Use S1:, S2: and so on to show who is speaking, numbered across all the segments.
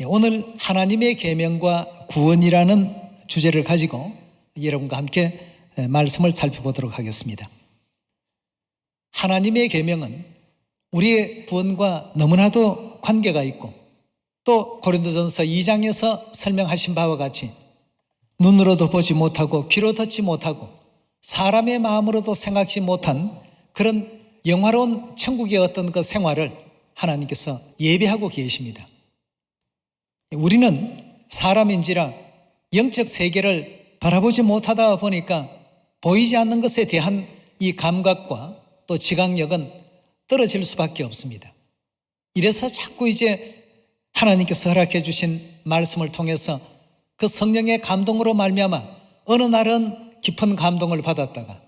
S1: 오늘 하나님의 계명과 구원이라는 주제를 가지고 여러분과 함께 말씀을 살펴보도록 하겠습니다. 하나님의 계명은 우리의 구원과 너무나도 관계가 있고, 또 고린도전서 2장에서 설명하신 바와 같이 눈으로도 보지 못하고 귀로 듣지 못하고 사람의 마음으로도 생각지 못한 그런 영화로운 천국의 어떤 그 생활을 하나님께서 예비하고 계십니다. 우리는 사람인지라 영적 세계를 바라보지 못하다 보니까 보이지 않는 것에 대한 이 감각과 또 지각력은 떨어질 수밖에 없습니다. 이래서 자꾸 이제 하나님께서 허락해 주신 말씀을 통해서 그 성령의 감동으로 말미암아 어느 날은 깊은 감동을 받았다가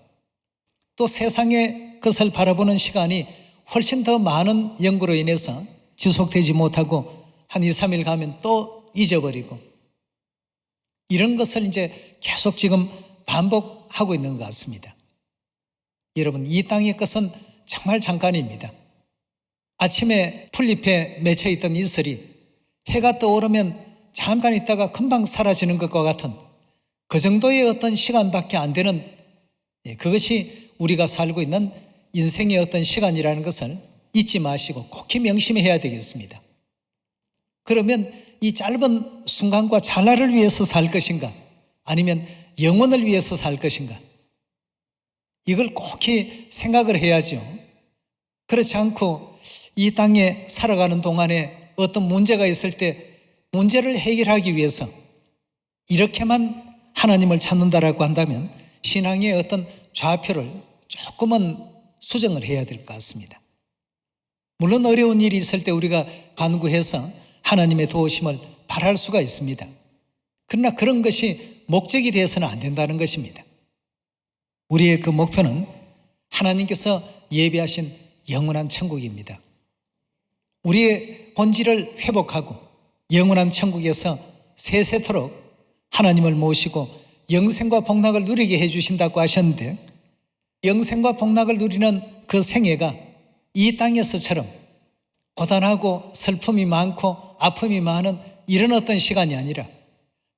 S1: 또 세상의 것을 바라보는 시간이 훨씬 더 많은 연구로 인해서 지속되지 못하고 한 2, 3일 가면 또 잊어버리고, 이런 것을 이제 계속 지금 반복하고 있는 것 같습니다. 여러분, 이 땅의 것은 정말 잠깐입니다. 아침에 풀잎에 맺혀있던 이슬이 해가 떠오르면 잠깐 있다가 금방 사라지는 것과 같은 그 정도의 어떤 시간밖에 안 되는, 그것이 우리가 살고 있는 인생의 어떤 시간이라는 것을 잊지 마시고 꼭 명심해야 되겠습니다. 그러면 이 짧은 순간과 찰나를 위해서 살 것인가, 아니면 영원을 위해서 살 것인가, 이걸 꼭 생각을 해야죠. 그렇지 않고 이 땅에 살아가는 동안에 어떤 문제가 있을 때 문제를 해결하기 위해서 이렇게만 하나님을 찾는다라고 한다면 신앙의 어떤 좌표를 조금은 수정을 해야 될 것 같습니다. 물론 어려운 일이 있을 때 우리가 간구해서 하나님의 도우심을 바랄 수가 있습니다. 그러나 그런 것이 목적이 되어서는 안 된다는 것입니다. 우리의 그 목표는 하나님께서 예비하신 영원한 천국입니다. 우리의 본질을 회복하고 영원한 천국에서 세세토록 하나님을 모시고 영생과 복락을 누리게 해주신다고 하셨는데, 영생과 복락을 누리는 그 생애가 이 땅에서처럼 고단하고 슬픔이 많고 아픔이 많은 이런 어떤 시간이 아니라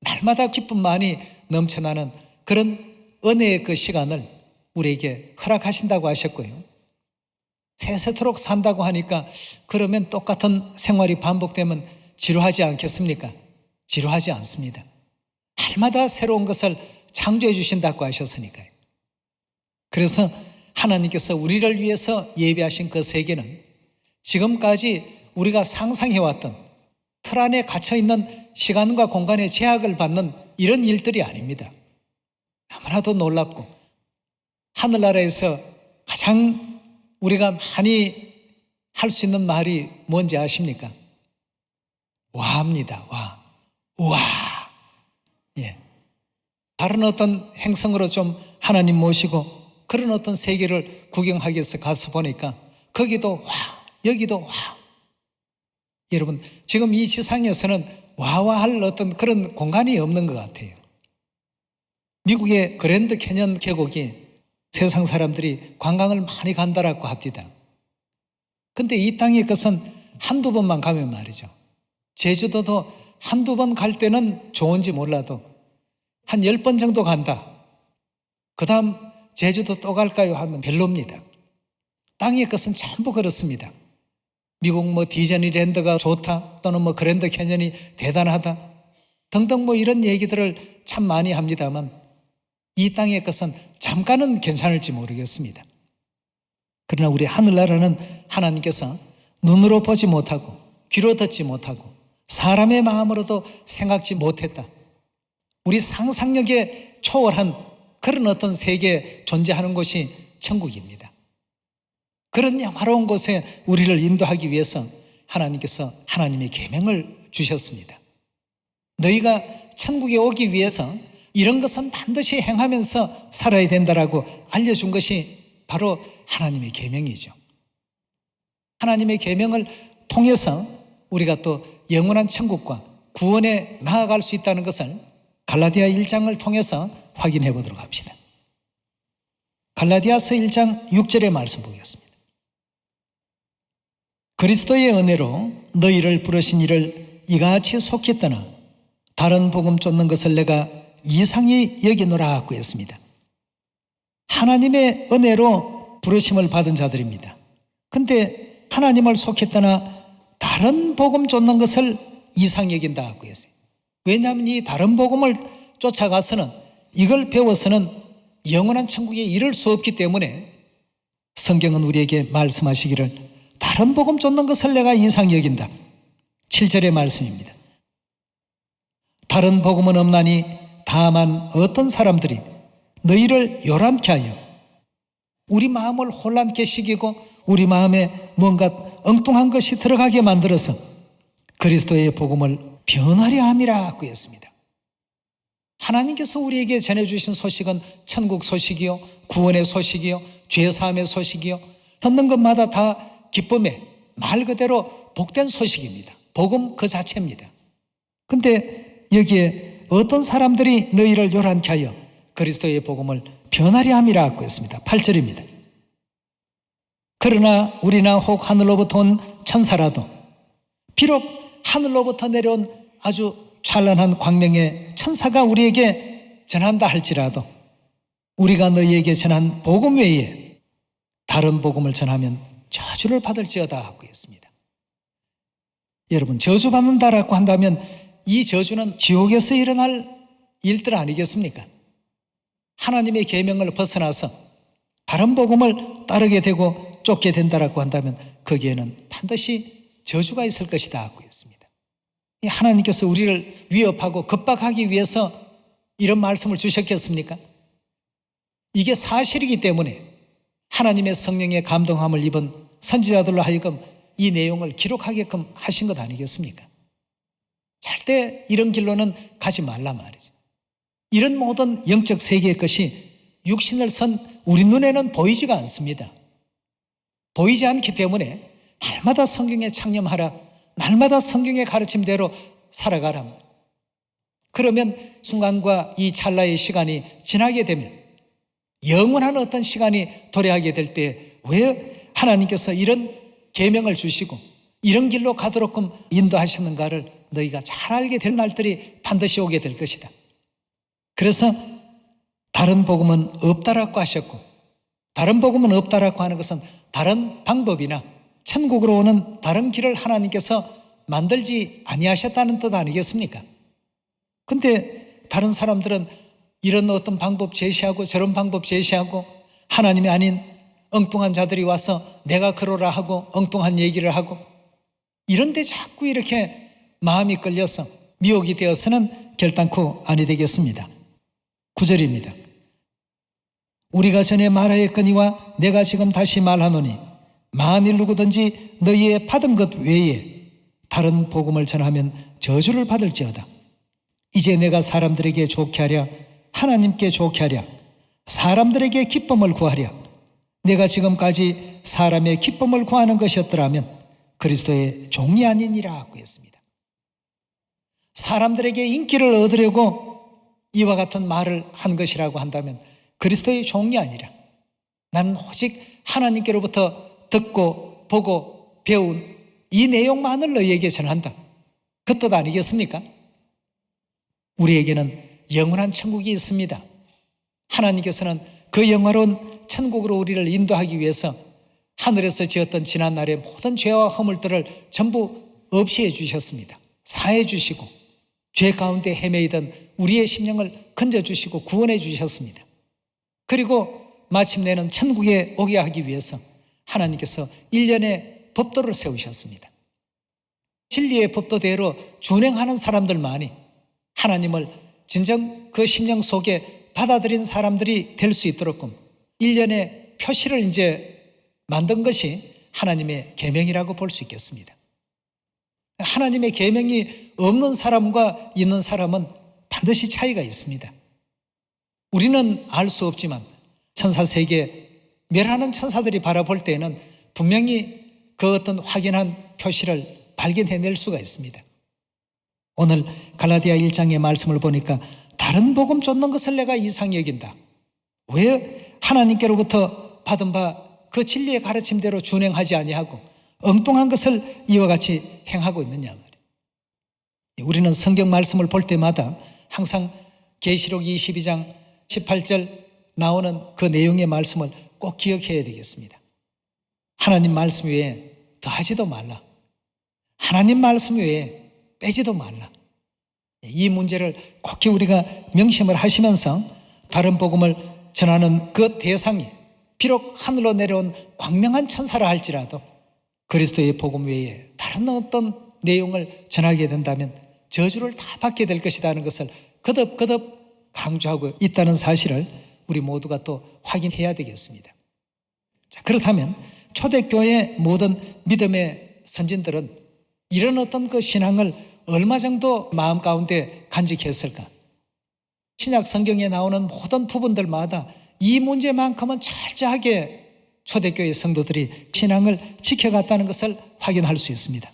S1: 날마다 기쁨만이 넘쳐나는 그런 은혜의 그 시간을 우리에게 허락하신다고 하셨고요. 세세토록 산다고 하니까 그러면 똑같은 생활이 반복되면 지루하지 않겠습니까? 지루하지 않습니다. 날마다 새로운 것을 창조해 주신다고 하셨으니까요. 그래서 하나님께서 우리를 위해서 예비하신 그 세계는 지금까지 우리가 상상해왔던 틀 안에 갇혀있는 시간과 공간의 제약을 받는 이런 일들이 아닙니다. 너무나도 놀랍고, 하늘나라에서 가장 우리가 많이 할 수 있는 말이 뭔지 아십니까? 와입니다. 와. 우와. 예. 다른 어떤 행성으로 좀 하나님 모시고 그런 어떤 세계를 구경하기 위해서 가서 보니까 거기도 와, 여기도 와. 여러분, 지금 이 지상에서는 와와할 어떤 그런 공간이 없는 것 같아요. 미국의 그랜드 캐년 계곡이 세상 사람들이 관광을 많이 간다라고 합니다. 근데 이 땅의 것은 한두 번만 가면 말이죠. 제주도도 한두 번 갈 때는 좋은지 몰라도 한 10번 정도 간다. 그 다음 제주도 또 갈까요 하면 별로입니다. 땅의 것은 전부 그렇습니다. 미국 디즈니랜드가 좋다, 또는 그랜드 캐년이 대단하다 등등 이런 얘기들을 참 많이 합니다만, 이 땅의 것은 잠깐은 괜찮을지 모르겠습니다. 그러나 우리 하늘나라는 하나님께서 눈으로 보지 못하고 귀로 듣지 못하고 사람의 마음으로도 생각지 못했다, 우리 상상력에 초월한 그런 어떤 세계에 존재하는 곳이 천국입니다. 그런 영화로운 곳에 우리를 인도하기 위해서 하나님께서 하나님의 계명을 주셨습니다. 너희가 천국에 오기 위해서 이런 것은 반드시 행하면서 살아야 된다라고 알려준 것이 바로 하나님의 계명이죠. 하나님의 계명을 통해서 우리가 또 영원한 천국과 구원에 나아갈 수 있다는 것을 갈라디아 1장을 통해서 확인해 보도록 합시다. 갈라디아서 1장 6절의 말씀 보겠습니다. 그리스도의 은혜로 너희를 부르신 이를 이같이 속히 떠나 다른 복음 쫓는 것을 내가 이상히 여기노라 하고 했습니다. 하나님의 은혜로 부르심을 받은 자들입니다. 근데 하나님을 속히 떠나 다른 복음 쫓는 것을 이상히 여긴다 하고 했어요. 왜냐하면 이 다른 복음을 쫓아가서는, 이걸 배워서는 영원한 천국에 이를 수 없기 때문에 성경은 우리에게 말씀하시기를 다른 복음 쫓는 것을 내가 이상히 여긴다. 7절의 말씀입니다. 다른 복음은 없나니 다만 어떤 사람들이 너희를 요란케 하여 우리 마음을 혼란케 시키고 우리 마음에 뭔가 엉뚱한 것이 들어가게 만들어서 그리스도의 복음을 변하려 함이라 하고 했습니다. 하나님께서 우리에게 전해주신 소식은 천국 소식이요, 구원의 소식이요, 죄사함의 소식이요, 듣는 것마다 다 기쁨의, 말 그대로 복된 소식입니다. 복음 그 자체입니다. 근데 여기에 어떤 사람들이 너희를 요란케 하여 그리스도의 복음을 변하려 함이라 하고 했습니다. 8절입니다. 그러나 우리나 혹 하늘로부터 온 천사라도, 비록 하늘로부터 내려온 아주 찬란한 광명의 천사가 우리에게 전한다 할지라도 우리가 너희에게 전한 복음 외에 다른 복음을 전하면 저주를 받을지어다 하고 했습니다. 여러분, 저주받는다라고 한다면 이 저주는 지옥에서 일어날 일들 아니겠습니까? 하나님의 계명을 벗어나서 다른 복음을 따르게 되고 쫓게 된다라고 한다면 거기에는 반드시 저주가 있을 것이다 하고 했습니다. 하나님께서 우리를 위협하고 겁박하기 위해서 이런 말씀을 주셨겠습니까? 이게 사실이기 때문에 하나님의 성령의 감동함을 입은 선지자들로 하여금 이 내용을 기록하게끔 하신 것 아니겠습니까? 절대 이런 길로는 가지 말라 말이죠. 이런 모든 영적 세계의 것이 육신을 선 우리 눈에는 보이지가 않습니다. 보이지 않기 때문에 날마다 성경에 창념하라, 날마다 성경의 가르침대로 살아가라. 그러면 순간과 이 찰나의 시간이 지나게 되면 영원한 어떤 시간이 도래하게 될 때 왜 하나님께서 이런 계명을 주시고 이런 길로 가도록끔 인도하시는가를 너희가 잘 알게 될 날들이 반드시 오게 될 것이다. 그래서 다른 복음은 없다라고 하셨고, 다른 복음은 없다라고 하는 것은 다른 방법이나 천국으로 오는 다른 길을 하나님께서 만들지 아니하셨다는 뜻 아니겠습니까? 근데 다른 사람들은 이런 어떤 방법 제시하고 저런 방법 제시하고 하나님이 아닌 엉뚱한 자들이 와서 내가 그러라 하고 엉뚱한 얘기를 하고 이런데 자꾸 이렇게 마음이 끌려서 미혹이 되어서는 결단코 아니 되겠습니다. 9절입니다. 우리가 전에 말하였거니와 내가 지금 다시 말하노니 만일 누구든지 너희의 받은 것 외에 다른 복음을 전하면 저주를 받을지어다. 이제 내가 사람들에게 좋게 하랴, 하나님께 좋게 하랴, 사람들에게 기쁨을 구하랴. 내가 지금까지 사람의 기쁨을 구하는 것이었더라면 그리스도의 종이 아니니라 하고 했습니다. 사람들에게 인기를 얻으려고 이와 같은 말을 한 것이라고 한다면 그리스도의 종이 아니라 나는 오직 하나님께로부터 듣고 보고 배운 이 내용만을 너희에게 전한다. 그 뜻 아니겠습니까? 우리에게는 영원한 천국이 있습니다. 하나님께서는 그 영화로운 천국으로 우리를 인도하기 위해서 하늘에서 지었던 지난날의 모든 죄와 허물들을 전부 없이 해주셨습니다. 사해 주시고 죄 가운데 헤매이던 우리의 심령을 건져주시고 구원해 주셨습니다. 그리고 마침내는 천국에 오게 하기 위해서 하나님께서 1년의 법도를 세우셨습니다. 진리의 법도대로 준행하는 사람들만이 하나님을 진정 그 심령 속에 받아들인 사람들이 될 수 있도록 1년의 표시를 이제 만든 것이 하나님의 계명이라고 볼 수 있겠습니다. 하나님의 계명이 없는 사람과 있는 사람은 반드시 차이가 있습니다. 우리는 알 수 없지만 천사 세계 멸하는 천사들이 바라볼 때에는 분명히 그 어떤 확연한 표시를 발견해낼 수가 있습니다. 오늘 갈라디아 1장의 말씀을 보니까 다른 복음 쫓는 것을 내가 이상히 여긴다. 왜 하나님께로부터 받은 바 그 진리의 가르침대로 준행하지 아니하고 엉뚱한 것을 이와 같이 행하고 있느냐 말이에요. 우리는 성경 말씀을 볼 때마다 항상 계시록 22장 18절 나오는 그 내용의 말씀을 꼭 기억해야 되겠습니다. 하나님 말씀 외에 더하지도 말라. 하나님 말씀 외에 빼지도 말라. 이 문제를 꼭 우리가 명심을 하시면서 다른 복음을 전하는 그 대상이 비록 하늘로 내려온 광명한 천사라 할지라도 그리스도의 복음 외에 다른 어떤 내용을 전하게 된다면 저주를 다 받게 될 것이라는 것을 거듭 강조하고 있다는 사실을 우리 모두가 또 확인해야 되겠습니다. 자, 그렇다면 초대교회 모든 믿음의 선진들은 이런 어떤 그 신앙을 얼마 정도 마음 가운데 간직했을까? 신약 성경에 나오는 모든 부분들마다 이 문제만큼은 철저하게 초대교회 성도들이 신앙을 지켜갔다는 것을 확인할 수 있습니다.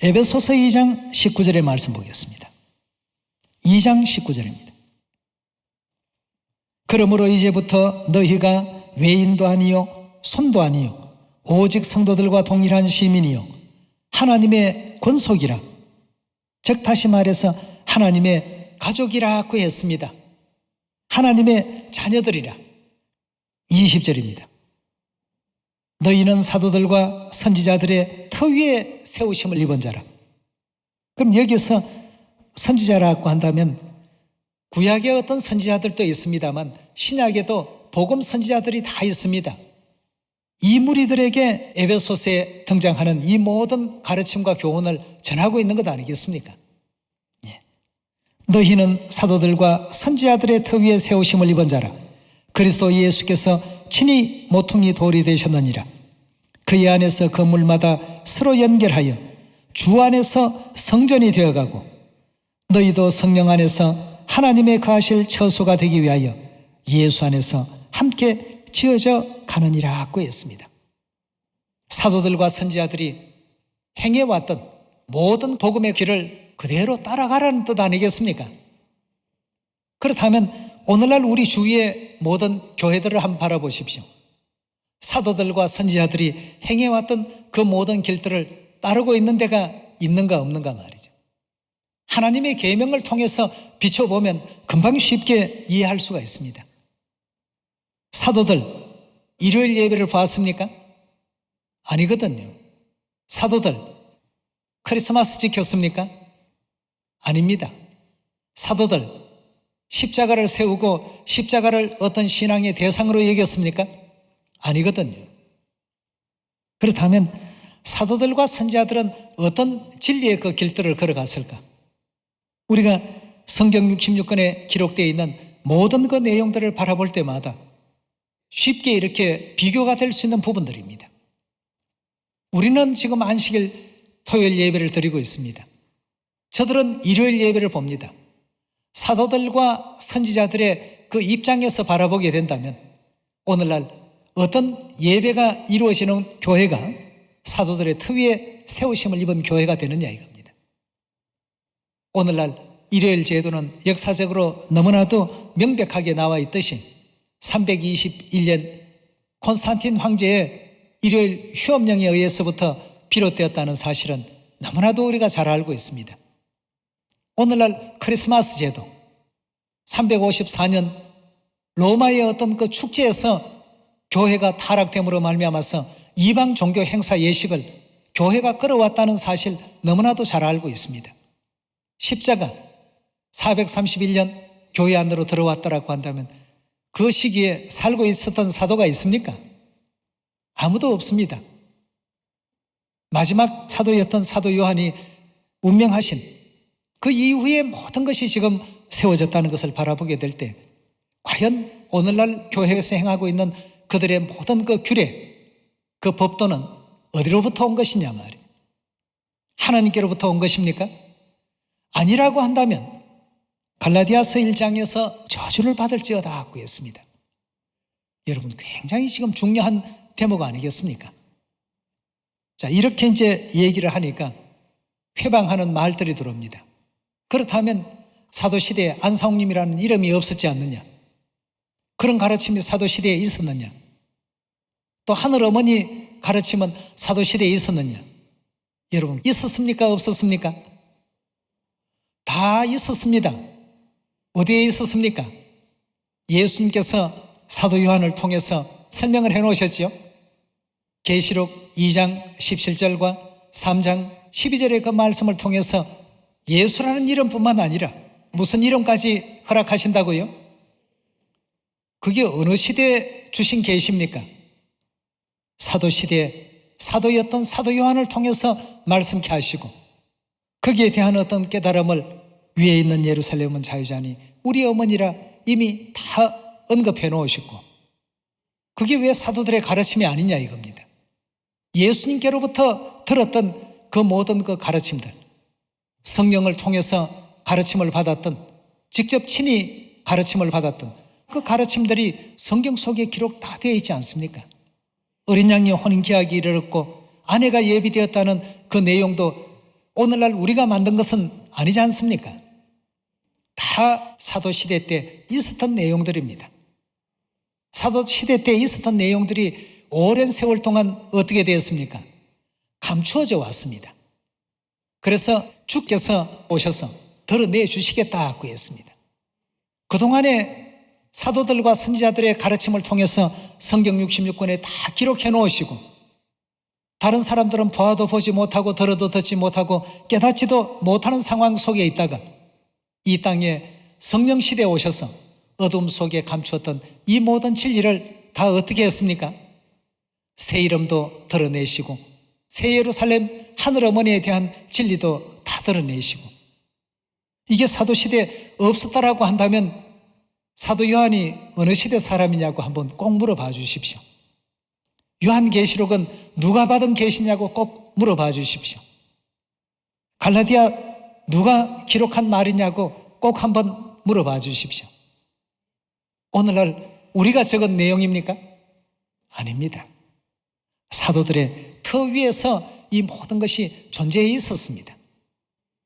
S1: 에베소서 2장 19절의 말씀 보겠습니다. 2장 19절입니다. 그러므로 이제부터 너희가 외인도 아니요 손도 아니요 오직 성도들과 동일한 시민이요 하나님의 권속이라, 즉 다시 말해서 하나님의 가족이라고 했습니다. 하나님의 자녀들이라. 20절입니다. 너희는 사도들과 선지자들의 터 위에 세우심을 입은 자라. 그럼 여기서 선지자라고 한다면 구약의 어떤 선지자들도 있습니다만 신약에도 복음 선지자들이 다 있습니다. 이 무리들에게 에베소서에 등장하는 이 모든 가르침과 교훈을 전하고 있는 것 아니겠습니까? 너희는 사도들과 선지자들의 터 위에 세우심을 입은 자라. 그리스도 예수께서 친히 모퉁이 돌이 되셨느니라. 그의 안에서 건물마다 서로 연결하여 주 안에서 성전이 되어가고 너희도 성령 안에서 하나님의 거하실 처소가 되기 위하여 예수 안에서 함께 지어져 가느니라고 했습니다. 사도들과 선지자들이 행해왔던 모든 복음의 길을 그대로 따라가라는 뜻 아니겠습니까? 그렇다면 오늘날 우리 주위의 모든 교회들을 한번 바라보십시오. 사도들과 선지자들이 행해왔던 그 모든 길들을 따르고 있는 데가 있는가 없는가 말이죠. 하나님의 계명을 통해서 비춰보면 금방 쉽게 이해할 수가 있습니다. 사도들 일요일 예배를 봤습니까? 아니거든요. 사도들 크리스마스 지켰습니까? 아닙니다. 사도들 십자가를 세우고 십자가를 어떤 신앙의 대상으로 여겼습니까? 아니거든요. 그렇다면 사도들과 선지자들은 어떤 진리의 그 길들을 걸어갔을까? 우리가 성경 66권에 기록되어 있는 모든 그 내용들을 바라볼 때마다 쉽게 이렇게 비교가 될 수 있는 부분들입니다. 우리는 지금 안식일 토요일 예배를 드리고 있습니다. 저들은 일요일 예배를 봅니다. 사도들과 선지자들의 그 입장에서 바라보게 된다면 오늘날 어떤 예배가 이루어지는 교회가 사도들의 터 위에 세우심을 입은 교회가 되느냐 이겁니다. 오늘날 일요일 제도는 역사적으로 너무나도 명백하게 나와 있듯이 321년 콘스탄틴 황제의 일요일 휴업령에 의해서부터 비롯되었다는 사실은 너무나도 우리가 잘 알고 있습니다. 오늘날 크리스마스 제도 354년 로마의 어떤 그 축제에서 교회가 타락됨으로 말미암아서 이방 종교 행사 예식을 교회가 끌어왔다는 사실 너무나도 잘 알고 있습니다. 십자가 431년 교회 안으로 들어왔다라고 한다면 그 시기에 살고 있었던 사도가 있습니까? 아무도 없습니다. 마지막 사도였던 사도 요한이 운명하신 그 이후에 모든 것이 지금 세워졌다는 것을 바라보게 될 때 과연 오늘날 교회에서 행하고 있는 그들의 모든 그 규례, 그 법도는 어디로부터 온 것이냐 말이에요. 하나님께로부터 온 것입니까? 아니라고 한다면 갈라디아서 1장에서 저주를 받을지어다 하고 했습니다. 여러분 굉장히 지금 중요한 대목 아니겠습니까? 자, 이렇게 이제 얘기를 하니까 회방하는 말들이 들어옵니다. 그렇다면 사도시대에 안사홍님이라는 이름이 없었지 않느냐? 그런 가르침이 사도시대에 있었느냐? 또 하늘어머니 가르침은 사도시대에 있었느냐? 여러분 있었습니까? 없었습니까? 다 있었습니다. 어디에 있었습니까? 예수님께서 사도 요한을 통해서 설명을 해놓으셨지요. 계시록 2장 17절과 3장 12절의 그 말씀을 통해서 예수라는 이름뿐만 아니라 무슨 이름까지 허락하신다고요? 그게 어느 시대에 주신 계시입니까? 사도시대에 사도였던 사도 요한을 통해서 말씀케 하시고 거기에 대한 어떤 깨달음을 위에 있는 예루살렘은 자유자니 우리 어머니라 이미 다 언급해 놓으셨고, 그게 왜 사도들의 가르침이 아니냐 이겁니다. 예수님께로부터 들었던 그 모든 그 가르침들, 성령을 통해서 가르침을 받았던, 직접 친히 가르침을 받았던 그 가르침들이 성경 속에 기록 다 되어 있지 않습니까? 어린 양의 혼인계약이 이르렀고 아내가 예비되었다는 그 내용도 오늘날 우리가 만든 것은 아니지 않습니까? 다 사도시대 때 있었던 내용들입니다. 사도시대 때 있었던 내용들이 오랜 세월 동안 어떻게 되었습니까? 감추어져 왔습니다. 그래서 주께서 오셔서 드러내 주시겠다고 했습니다. 그동안에 사도들과 선지자들의 가르침을 통해서 성경 66권에 다 기록해 놓으시고 다른 사람들은 보아도 보지 못하고 들어도 듣지 못하고 깨닫지도 못하는 상황 속에 있다가 이 땅에 성령 시대에 오셔서 어둠 속에 감추었던 이 모든 진리를 다 어떻게 했습니까? 새 이름도 드러내시고 새 예루살렘 하늘어머니에 대한 진리도 다 드러내시고, 이게 사도시대에 없었다라고 한다면 사도 요한이 어느 시대 사람이냐고 한번 꼭 물어봐 주십시오. 요한계시록은 누가 받은 계시냐고 꼭 물어봐 주십시오. 갈라디아 누가 기록한 말이냐고 꼭 한번 물어봐 주십시오. 오늘날 우리가 적은 내용입니까? 아닙니다. 사도들의 터 위에서 이 모든 것이 존재해 있었습니다.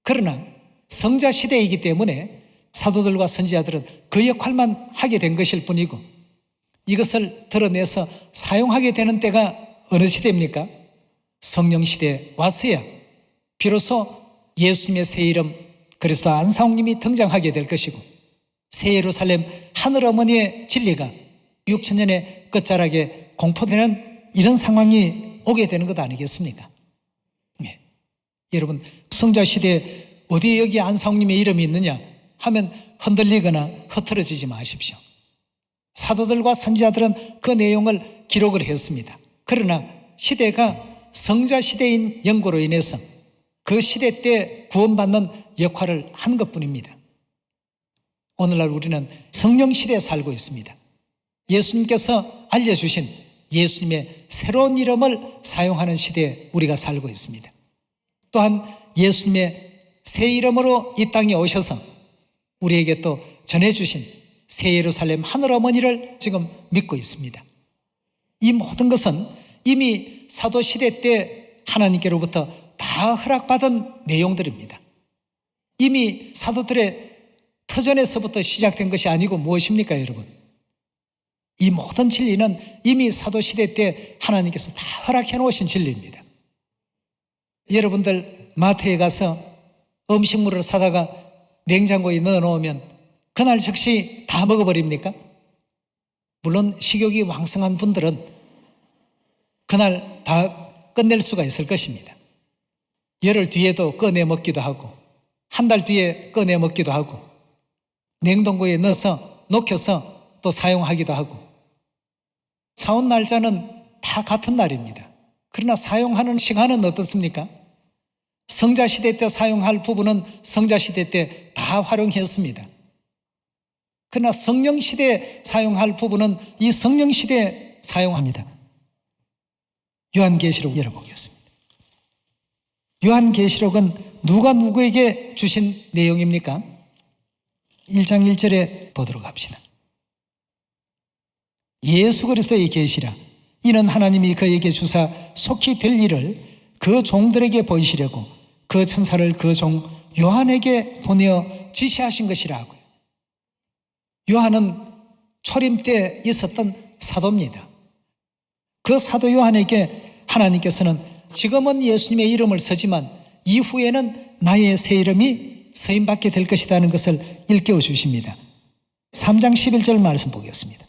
S1: 그러나 성자 시대이기 때문에 사도들과 선지자들은 그 역할만 하게 된 것일 뿐이고 이것을 드러내서 사용하게 되는 때가 어느 시대입니까? 성령 시대에 왔어야 비로소 예수님의 새 이름 그리스도 안사홍님이 등장하게 될 것이고 새 예루살렘 하늘어머니의 진리가 6천년의 끝자락에 공포되는 이런 상황이 오게 되는 것 아니겠습니까? 네. 여러분, 성자 시대에 어디에 여기 안사홍님의 이름이 있느냐 하면 흔들리거나 흐트러지지 마십시오. 사도들과 선지자들은 그 내용을 기록을 했습니다. 그러나 시대가 성자 시대인 연고로 인해서 그 시대 때 구원받는 역할을 한 것뿐입니다. 오늘날 우리는 성령 시대에 살고 있습니다. 예수님께서 알려주신 예수님의 새로운 이름을 사용하는 시대에 우리가 살고 있습니다. 또한 예수님의 새 이름으로 이 땅에 오셔서 우리에게 또 전해주신 새 예루살렘 하늘어머니를 지금 믿고 있습니다. 이 모든 것은 이미 사도시대 때 하나님께로부터 다 허락받은 내용들입니다. 이미 사도들의 터전에서부터 시작된 것이 아니고 무엇입니까, 여러분? 이 모든 진리는 이미 사도시대 때 하나님께서 다 허락해 놓으신 진리입니다. 여러분들 마트에 가서 음식물을 사다가 냉장고에 넣어 놓으면 그날 즉시 다 먹어버립니까? 물론 식욕이 왕성한 분들은 그날 다 끝낼 수가 있을 것입니다. 열흘 뒤에도 꺼내 먹기도 하고 한 달 뒤에 꺼내 먹기도 하고 냉동고에 넣어서 녹여서 또 사용하기도 하고 사온 날짜는 다 같은 날입니다. 그러나 사용하는 시간은 어떻습니까? 성자시대 때 사용할 부분은 성자시대 때 다 활용했습니다. 그러나 성령시대에 사용할 부분은 이 성령시대에 사용합니다. 요한계시록 열어보겠습니다. 요한계시록은 누가 누구에게 주신 내용입니까? 1장 1절에 보도록 합시다. 예수 그리스도의 계시라. 이는 하나님이 그에게 주사 속히 될 일을 그 종들에게 보이시려고 그 천사를 그 종 요한에게 보내어 지시하신 것이라고. 요한은 초림 때 있었던 사도입니다. 그 사도 요한에게 하나님께서는 지금은 예수님의 이름을 쓰지만 이후에는 나의 새 이름이 서임받게 될 것이라는 것을 일깨워 주십니다. 3장 11절 말씀 보겠습니다.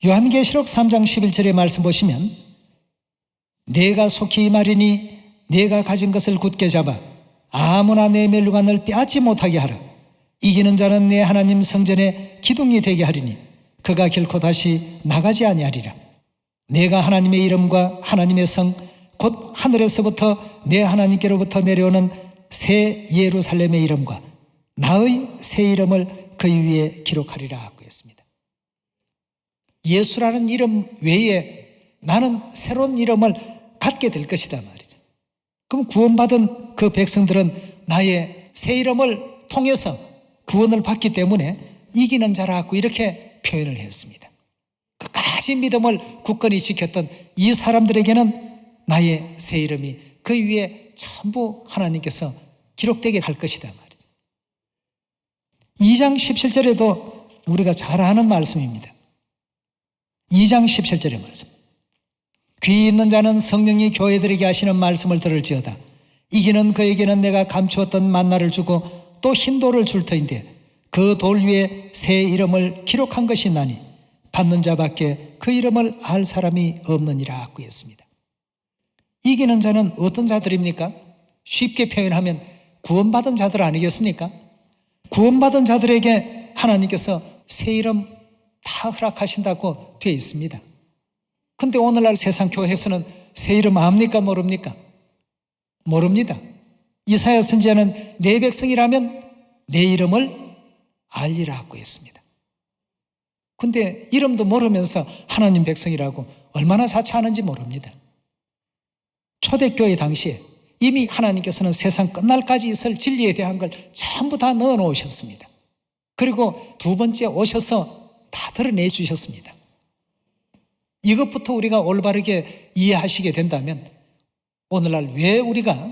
S1: 요한계시록 3장 11절의 말씀 보시면 내가 속히 이 말이니 내가 가진 것을 굳게 잡아 아무나 내 멸류관을 빼앗지 못하게 하라. 이기는 자는 내 하나님 성전의 기둥이 되게 하리니 그가 결코 다시 나가지 아니하리라. 내가 하나님의 이름과 하나님의 성 곧 하늘에서부터 내 하나님께로부터 내려오는 새 예루살렘의 이름과 나의 새 이름을 그 위에 기록하리라 하고 했습니다. 예수라는 이름 외에 나는 새로운 이름을 갖게 될 것이다 말이죠. 그럼 구원받은 그 백성들은 나의 새 이름을 통해서 구원을 받기 때문에 이기는 자라고 이렇게 표현을 했습니다. 끝까지 믿음을 굳건히 지켰던 이 사람들에게는 나의 새 이름이 그 위에 전부 하나님께서 기록되게 할 것이다 말이죠. 2장 17절에도 우리가 잘 아는 말씀입니다. 2장 17절의 말씀. 귀 있는 자는 성령이 교회들에게 하시는 말씀을 들을지어다. 이기는 그에게는 내가 감추었던 만나를 주고 또 흰 돌을 줄 터인데 그 돌 위에 새 이름을 기록한 것이 나니 받는 자밖에 그 이름을 알 사람이 없느니라 하고 했습니다. 이기는 자는 어떤 자들입니까? 쉽게 표현하면 구원받은 자들 아니겠습니까? 구원받은 자들에게 하나님께서 새 이름 다 허락하신다고 되어 있습니다. 근데 오늘날 세상 교회에서는 새 이름 압니까 모릅니까? 모릅니다. 이사야 선지자는 내 백성이라면 내 이름을 알리라고 했습니다. 근데 이름도 모르면서 하나님 백성이라고 얼마나 자처하는지 모릅니다. 초대교회 당시에 이미 하나님께서는 세상 끝날까지 있을 진리에 대한 걸 전부 다 넣어 놓으셨습니다. 그리고 두 번째 오셔서 다 드러내 주셨습니다. 이것부터 우리가 올바르게 이해하시게 된다면 오늘날 왜 우리가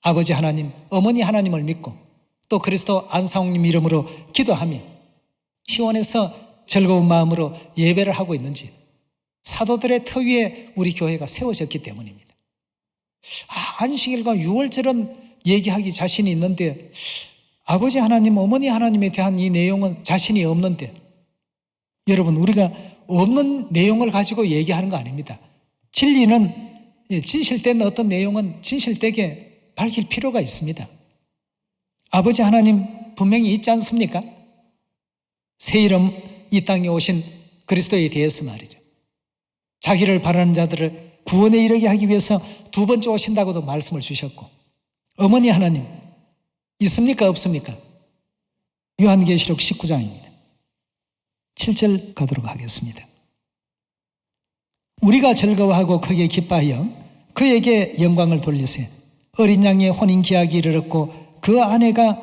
S1: 아버지 하나님, 어머니 하나님을 믿고 또 그리스도 안상홍님 이름으로 기도하며 시원해서 즐거운 마음으로 예배를 하고 있는지 사도들의 터 위에 우리 교회가 세워졌기 때문입니다. 안식일과 유월절은 얘기하기 자신이 있는데 아버지 하나님, 어머니 하나님에 대한 이 내용은 자신이 없는데 여러분 우리가 없는 내용을 가지고 얘기하는 거 아닙니다. 진리는 진실된 어떤 내용은 진실되게 밝힐 필요가 있습니다. 아버지 하나님 분명히 있지 않습니까? 새 이름 이 땅에 오신 그리스도에 대해서 말이죠. 자기를 바라는 자들을 구원에 이르게 하기 위해서 두 번째 오신다고도 말씀을 주셨고 어머니 하나님 있습니까 없습니까? 요한계시록 19장입니다. 7절 가도록 하겠습니다. 우리가 즐거워하고 크게 기뻐하여 그에게 영광을 돌리세. 어린 양의 혼인 기약이 이르렀고 그 아내가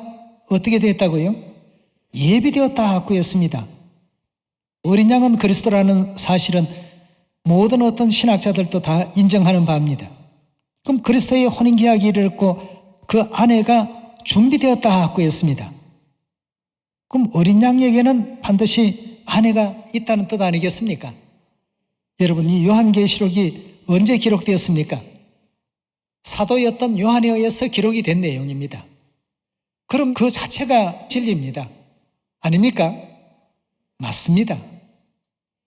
S1: 어떻게 됐다고요? 예비되었다 하고 했습니다. 어린 양은 그리스도라는 사실은 모든 어떤 신학자들도 다 인정하는 바입니다. 그럼 그리스도의 혼인 기약이 이르렀고 그 아내가 준비되었다 하고 했습니다. 그럼 어린 양에게는 반드시 아내가 있다는 뜻 아니겠습니까? 여러분 이 요한계시록이 언제 기록되었습니까? 사도였던 요한에 의해서 기록이 된 내용입니다. 그럼 그 자체가 진리입니다. 아닙니까? 맞습니다.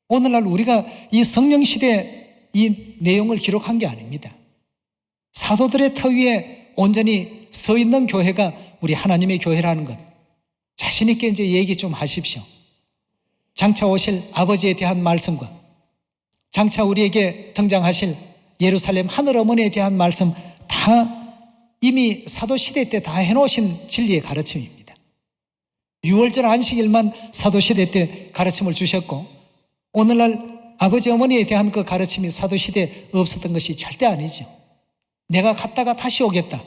S1: 오늘날 우리가 이 성령시대 이 내용을 기록한 게 아닙니다. 사도들의 터 위에 온전히 서 있는 교회가 우리 하나님의 교회라는 것 자신 있게 이제 얘기 좀 하십시오. 장차 오실 아버지에 대한 말씀과 장차 우리에게 등장하실 예루살렘 하늘 어머니에 대한 말씀 다 이미 사도시대 때 다 해놓으신 진리의 가르침입니다. 6월절 안식일만 사도시대 때 가르침을 주셨고 오늘날 아버지 어머니에 대한 그 가르침이 사도시대에 없었던 것이 절대 아니죠. 내가 갔다가 다시 오겠다.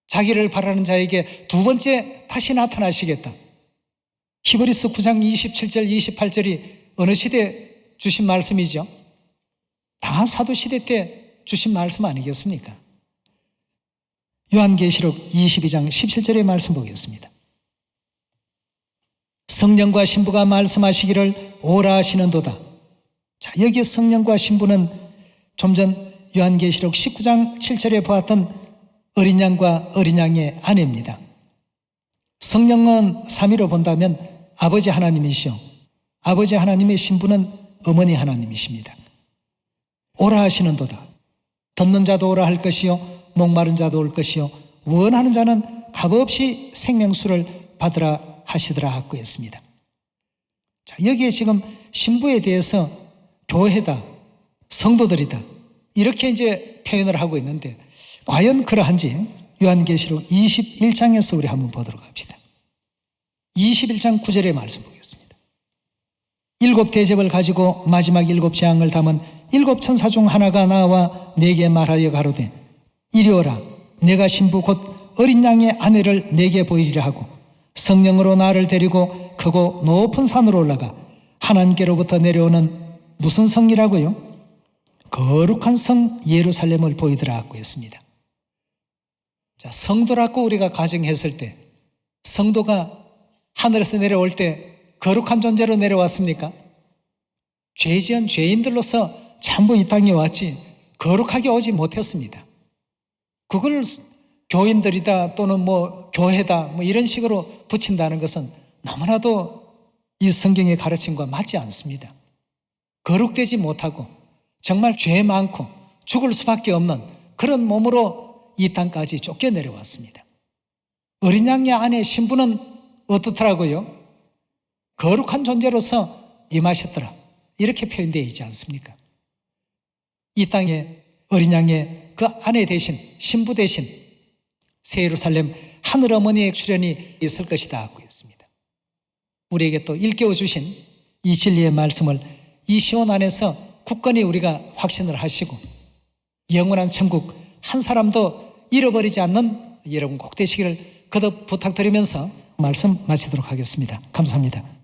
S1: 자기를 바라는 자에게 두 번째 다시 나타나시겠다. 히브리서 9장 27절 28절이 어느 시대 주신 말씀이죠? 다 사도시대 때 주신 말씀 아니겠습니까? 요한계시록 22장 17절의 말씀 보겠습니다. 성령과 신부가 말씀하시기를 오라 하시는도다. 자, 여기 성령과 신부는 좀 전 요한계시록 19장 7절에 보았던 어린 양과 어린 양의 아내입니다. 성령은 삼위로 본다면 아버지 하나님이시오. 아버지 하나님의 신부는 어머니 하나님이십니다. 오라 하시는도다. 듣는 자도 오라 할 것이요 목마른 자도 올 것이요 원하는 자는 값없이 생명수를 받으라 하시더라 하고 했습니다. 자, 여기에 지금 신부에 대해서 교회다, 성도들이다 이렇게 이제 표현을 하고 있는데 과연 그러한지 요한계시록 21장에서 우리 한번 보도록 합시다. 21장 9절의 말씀 보겠습니다. 7 대접을 가지고 마지막 7 재앙을 담은 7 천사 중 하나가 나와 내게 말하여 가로되 이리 오라. 내가 신부 곧 어린 양의 아내를 내게 보이리라 하고 성령으로 나를 데리고 크고 높은 산으로 올라가 하나님께로부터 내려오는 무슨 성이라고요? 거룩한 성 예루살렘을 보이더라 하고 했습니다. 자, 성도라고 우리가 가정했을 때 성도가 하늘에서 내려올 때 거룩한 존재로 내려왔습니까? 죄 지은 죄인들로서 전부 이 땅에 왔지 거룩하게 오지 못했습니다. 그걸 교인들이다 또는 뭐 교회다 뭐 이런 식으로 붙인다는 것은 너무나도 이 성경의 가르침과 맞지 않습니다. 거룩되지 못하고 정말 죄 많고 죽을 수밖에 없는 그런 몸으로 이 땅까지 쫓겨 내려왔습니다. 어린 양의 아내 신부는 어떻더라고요? 거룩한 존재로서 임하셨더라 이렇게 표현되어 있지 않습니까? 이 땅에 어린 양의 그 아내 대신 신부 대신 새 예루살렘 하늘어머니의 출현이 있을 것이다 하고 했습니다. 우리에게 또 일깨워 주신 이 진리의 말씀을 이 시온 안에서 굳건히 우리가 확신을 하시고 영원한 천국 한 사람도 잃어버리지 않는 여러분 꼭 되시기를 거듭 부탁드리면서 말씀 마치도록 하겠습니다. 감사합니다.